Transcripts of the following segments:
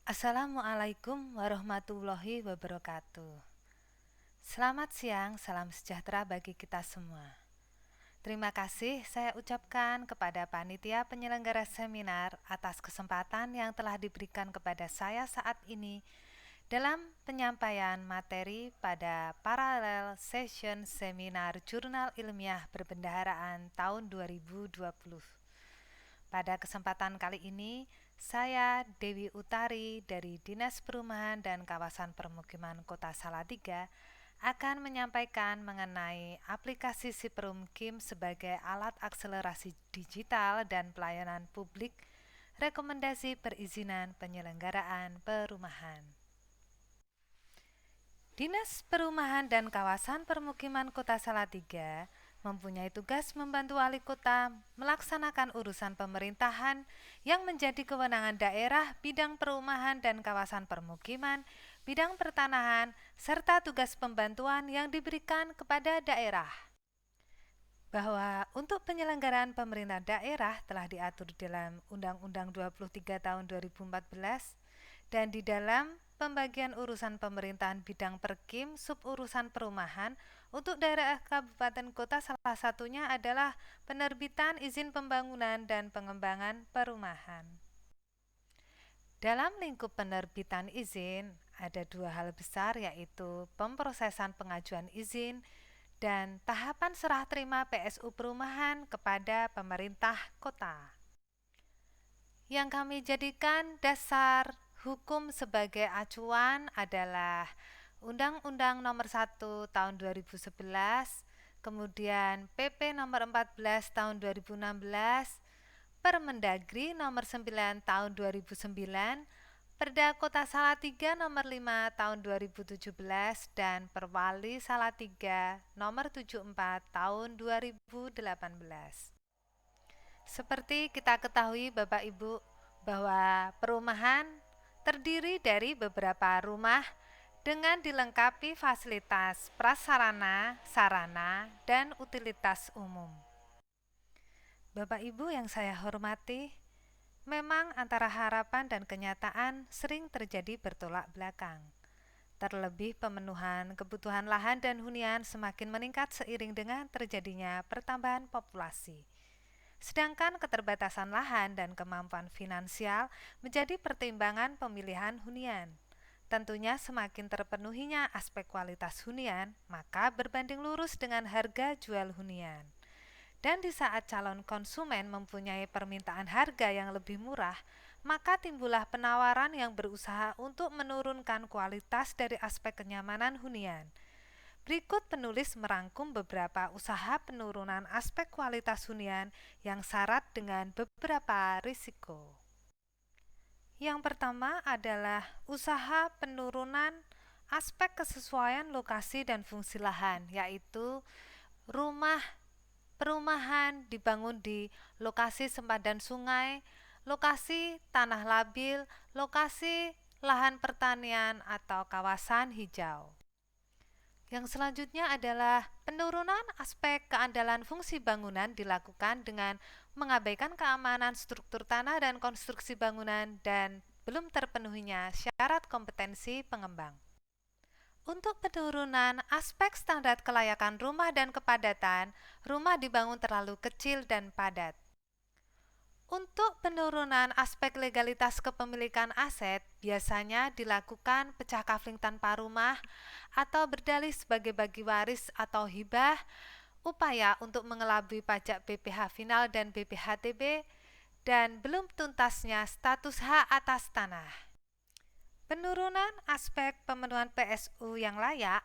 Assalamualaikum warahmatullahi wabarakatuh. Selamat siang, salam sejahtera bagi kita semua. Terima kasih saya ucapkan kepada panitia penyelenggara seminar atas kesempatan yang telah diberikan kepada saya saat ini dalam penyampaian materi pada paralel session seminar Jurnal Ilmiah Perbendaharaan tahun 2020. Pada kesempatan kali ini, saya Dewi Utari dari Dinas Perumahan dan Kawasan Permukiman Kota Salatiga akan menyampaikan mengenai aplikasi Siperum Kim sebagai alat akselerasi digital dan pelayanan publik, rekomendasi perizinan penyelenggaraan perumahan. Dinas Perumahan dan Kawasan Permukiman Kota Salatiga mempunyai tugas membantu wali kota melaksanakan urusan pemerintahan yang menjadi kewenangan daerah bidang perumahan dan kawasan permukiman, bidang pertanahan, serta tugas pembantuan yang diberikan kepada daerah. Bahwa untuk penyelenggaraan pemerintah daerah telah diatur dalam Undang-Undang 23 tahun 2014 dan di dalam pembagian urusan pemerintahan bidang perkim suburusan perumahan untuk daerah kabupaten kota salah satunya adalah penerbitan izin pembangunan dan pengembangan perumahan. Dalam lingkup penerbitan izin ada dua hal besar yaitu pemrosesan pengajuan izin dan tahapan serah terima PSU perumahan kepada pemerintah kota. Yang kami jadikan dasar hukum sebagai acuan adalah Undang-Undang Nomor 1 Tahun 2011, kemudian PP Nomor 14 Tahun 2016, Permendagri Nomor 9 Tahun 2009, Perda Kota Salatiga Nomor 5 Tahun 2017 dan Perwali Salatiga Nomor 74 Tahun 2018. Seperti kita ketahui Bapak Ibu bahwa perumahan terdiri dari beberapa rumah dengan dilengkapi fasilitas prasarana, sarana, dan utilitas umum. Bapak Ibu yang saya hormati, memang antara harapan dan kenyataan sering terjadi bertolak belakang. Terlebih pemenuhan kebutuhan lahan dan hunian semakin meningkat seiring dengan terjadinya pertambahan populasi. Sedangkan keterbatasan lahan dan kemampuan finansial menjadi pertimbangan pemilihan hunian. Tentunya semakin terpenuhinya aspek kualitas hunian, maka berbanding lurus dengan harga jual hunian. Dan di saat calon konsumen mempunyai permintaan harga yang lebih murah, maka timbullah penawaran yang berusaha untuk menurunkan kualitas dari aspek kenyamanan hunian. Berikut penulis merangkum beberapa usaha penurunan aspek kualitas hunian yang syarat dengan beberapa risiko. Yang pertama adalah usaha penurunan aspek kesesuaian lokasi dan fungsi lahan, yaitu rumah perumahan dibangun di lokasi sempadan sungai, lokasi tanah labil, lokasi lahan pertanian atau kawasan hijau. Yang selanjutnya adalah penurunan aspek keandalan fungsi bangunan dilakukan dengan mengabaikan keamanan struktur tanah dan konstruksi bangunan dan belum terpenuhinya syarat kompetensi pengembang. Untuk penurunan aspek standar kelayakan rumah dan kepadatan, rumah dibangun terlalu kecil dan padat. Untuk penurunan aspek legalitas kepemilikan aset, biasanya dilakukan pecah kafling tanpa rumah atau berdalih sebagai bagi waris atau hibah, upaya untuk mengelabui pajak BPH final dan BPHTB, dan belum tuntasnya status hak atas tanah. Penurunan aspek pemenuhan PSU yang layak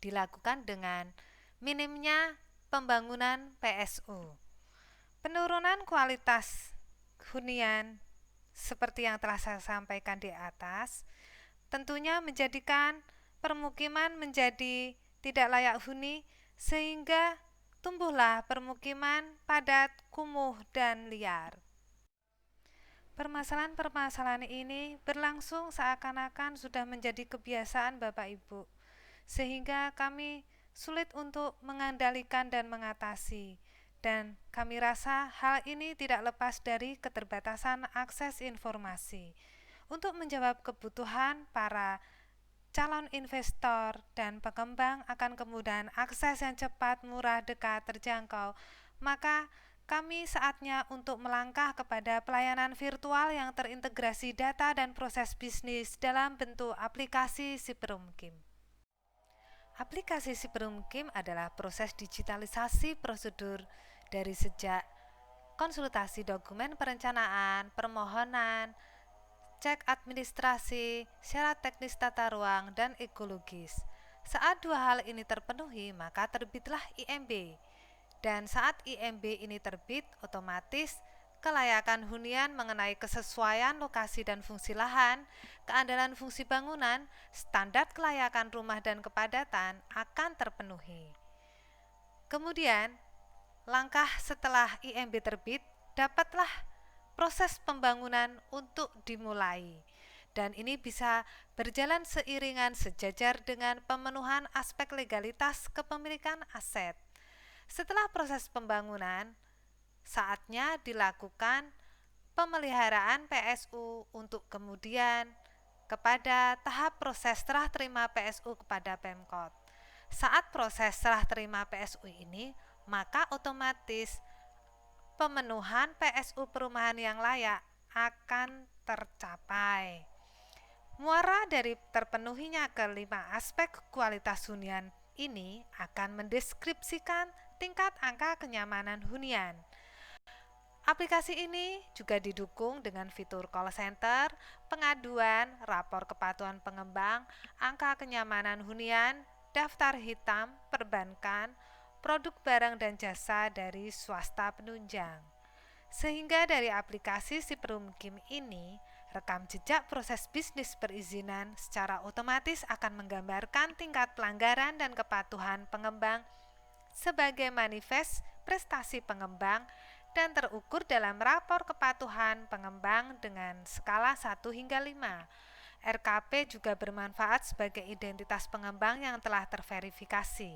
dilakukan dengan minimnya pembangunan PSU. Penurunan kualitas hunian seperti yang telah saya sampaikan di atas tentunya menjadikan permukiman menjadi tidak layak huni sehingga tumbuhlah permukiman padat, kumuh, dan liar. Permasalahan-permasalahan ini berlangsung seakan-akan sudah menjadi kebiasaan Bapak Ibu, sehingga kami sulit untuk mengendalikan dan mengatasi. Dan kami rasa hal ini tidak lepas dari keterbatasan akses informasi. Untuk menjawab kebutuhan para calon investor dan pengembang akan kemudahan akses yang cepat, murah, dekat, terjangkau, maka kami saatnya untuk melangkah kepada pelayanan virtual yang terintegrasi data dan proses bisnis dalam bentuk aplikasi Siperumkim. Aplikasi Siperumkim adalah proses digitalisasi prosedur dari sejak konsultasi dokumen perencanaan, permohonan, cek administrasi, syarat teknis tata ruang, dan ekologis. Saat dua hal ini terpenuhi, maka terbitlah IMB. Dan saat IMB ini terbit, otomatis kelayakan hunian mengenai kesesuaian lokasi dan fungsi lahan, keandalan fungsi bangunan, standar kelayakan rumah dan kepadatan akan terpenuhi. Kemudian, langkah setelah IMB terbit, dapatlah proses pembangunan untuk dimulai. Dan ini bisa berjalan seiringan sejajar dengan pemenuhan aspek legalitas kepemilikan aset. Setelah proses pembangunan, saatnya dilakukan pemeliharaan PSU untuk kemudian kepada tahap proses serah terima PSU kepada Pemkot. Saat proses serah terima PSU ini, maka otomatis pemenuhan PSU perumahan yang layak akan tercapai. Muara dari terpenuhinya kelima aspek kualitas hunian ini akan mendeskripsikan tingkat angka kenyamanan hunian. Aplikasi ini juga didukung dengan fitur call center, pengaduan, rapor kepatuhan pengembang, angka kenyamanan hunian, daftar hitam, perbankan, produk barang dan jasa dari swasta penunjang. Sehingga dari aplikasi Siperumkim ini, rekam jejak proses bisnis perizinan secara otomatis akan menggambarkan tingkat pelanggaran dan kepatuhan pengembang sebagai manifest prestasi pengembang dan terukur dalam rapor kepatuhan pengembang dengan skala 1 hingga 5. RKP juga bermanfaat sebagai identitas pengembang yang telah terverifikasi.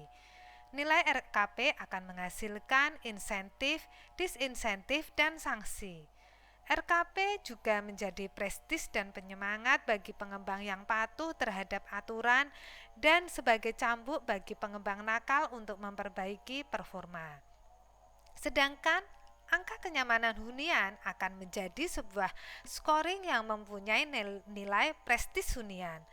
Nilai RKP akan menghasilkan insentif, disinsentif, dan sanksi. RKP juga menjadi prestis dan penyemangat bagi pengembang yang patuh terhadap aturan dan sebagai cambuk bagi pengembang nakal untuk memperbaiki performa. Sedangkan angka kenyamanan hunian akan menjadi sebuah scoring yang mempunyai nilai prestis hunian.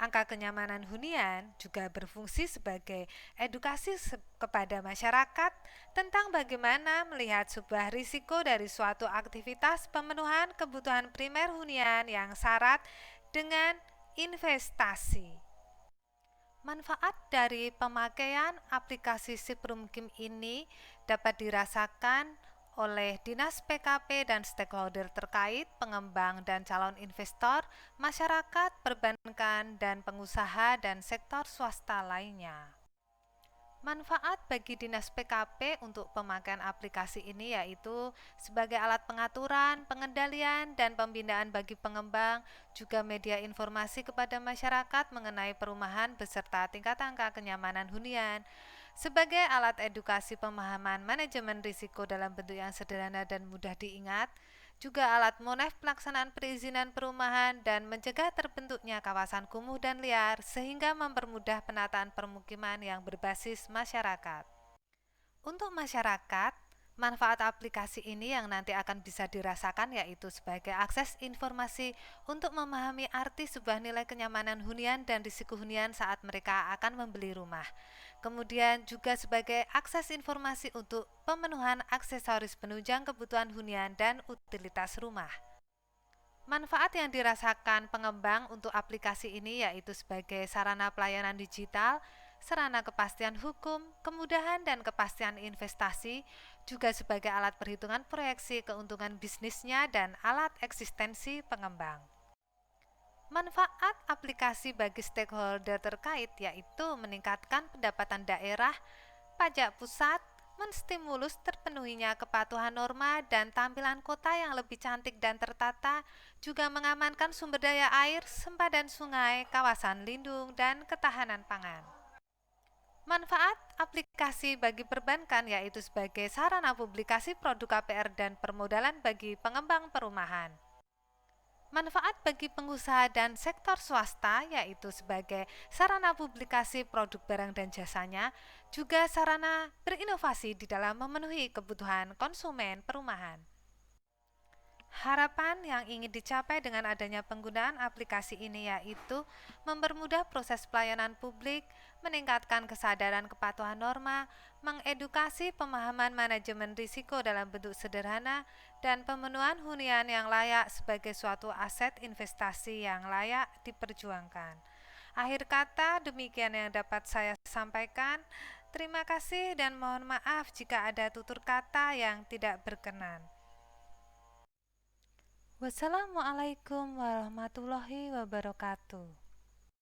Angka kenyamanan hunian juga berfungsi sebagai edukasi kepada masyarakat tentang bagaimana melihat sebuah risiko dari suatu aktivitas pemenuhan kebutuhan primer hunian yang syarat dengan investasi. Manfaat dari pemakaian aplikasi Siperumkim ini dapat dirasakan oleh Dinas PKP dan stakeholder terkait, pengembang dan calon investor, masyarakat, perbankan, dan pengusaha dan sektor swasta lainnya. Manfaat bagi Dinas PKP untuk pemakaian aplikasi ini yaitu sebagai alat pengaturan, pengendalian, dan pembinaan bagi pengembang, juga media informasi kepada masyarakat mengenai perumahan beserta tingkat angka kenyamanan hunian, sebagai alat edukasi pemahaman manajemen risiko dalam bentuk yang sederhana dan mudah diingat, juga alat monef pelaksanaan perizinan perumahan dan mencegah terbentuknya kawasan kumuh dan liar sehingga mempermudah penataan permukiman yang berbasis masyarakat. Untuk masyarakat, manfaat aplikasi ini yang nanti akan bisa dirasakan yaitu sebagai akses informasi untuk memahami arti sebuah nilai kenyamanan hunian dan risiko hunian saat mereka akan membeli rumah. Kemudian juga sebagai akses informasi untuk pemenuhan aksesoris penunjang kebutuhan hunian dan utilitas rumah. Manfaat yang dirasakan pengembang untuk aplikasi ini yaitu sebagai sarana pelayanan digital, sarana kepastian hukum, kemudahan dan kepastian investasi, juga sebagai alat perhitungan proyeksi keuntungan bisnisnya dan alat eksistensi pengembang. Manfaat aplikasi bagi stakeholder terkait yaitu meningkatkan pendapatan daerah, pajak pusat, menstimulus terpenuhinya kepatuhan norma dan tampilan kota yang lebih cantik dan tertata, juga mengamankan sumber daya air, sempadan sungai, kawasan lindung, dan ketahanan pangan. Manfaat aplikasi bagi perbankan yaitu sebagai sarana publikasi produk KPR dan permodalan bagi pengembang perumahan. Manfaat bagi pengusaha dan sektor swasta yaitu sebagai sarana publikasi produk barang dan jasanya, juga sarana berinovasi di dalam memenuhi kebutuhan konsumen perumahan. Harapan yang ingin dicapai dengan adanya penggunaan aplikasi ini yaitu mempermudah proses pelayanan publik, meningkatkan kesadaran kepatuhan norma, mengedukasi pemahaman manajemen risiko dalam bentuk sederhana, dan pemenuhan hunian yang layak sebagai suatu aset investasi yang layak diperjuangkan. Akhir kata, demikian yang dapat saya sampaikan. Terima kasih dan mohon maaf jika ada tutur kata yang tidak berkenan. Wassalamualaikum warahmatullahi wabarakatuh.